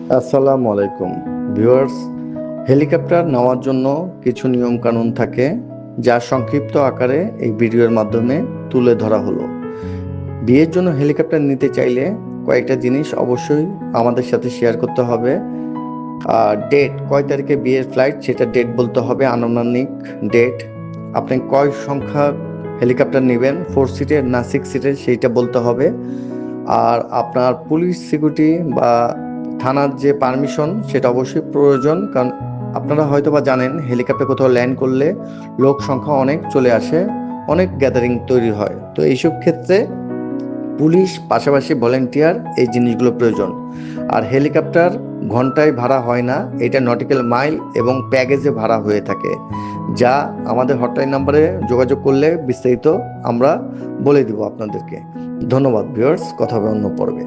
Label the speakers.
Speaker 1: আসসালামু আলাইকুম viewers. Helicopter নেওয়ার জন্য কিছু নিয়ম কানুন থাকে, যা সংক্ষিপ্ত আকারে এই ভিডিওর মাধ্যমে তুলে ধরা হলো। বিয়ের জন্য হেলিকপ্টার নিতে চাইলে কয়েকটা জিনিস অবশ্যই আমাদের সাথে শেয়ার করতে হবে। ডেট, কয় তারিখে বিয়ের ফ্লাইট সেটা ডেট বলতে হবে, আনুমানিক ডেট। আপনি কয় সংখ্যা হেলিকপ্টার নেবেন, 4 সিটের না 6 সিটের, সেইটা বলতে হবে। আর আপনার পুলিশ সিকিউরিটি বা থানার যে পারমিশন সেটা অবশ্যই প্রয়োজন, কারণ আপনারা হয়তো বা জানেন হেলিকপ্টার কোথাও ল্যান্ড করলে লোক সংখ্যা অনেক চলে আসে, অনেক গ্যাদারিং তৈরি হয়। তো এইসব ক্ষেত্রে পুলিশ পাশাপাশি ভলেন্টিয়ার এই জিনিসগুলো প্রয়োজন। আর হেলিকপ্টার ঘন্টায় ভাড়া হয় না, এটা নটিক্যাল মাইল এবং প্যাকেজে ভাড়া হয়ে থাকে, যা আমাদের হটলাইন নাম্বারে যোগাযোগ করলে বিস্তারিত আমরা বলে দিব আপনাদেরকে। ধন্যবাদ ভিউয়ার্স, কথা হবে অন্য পর্বে।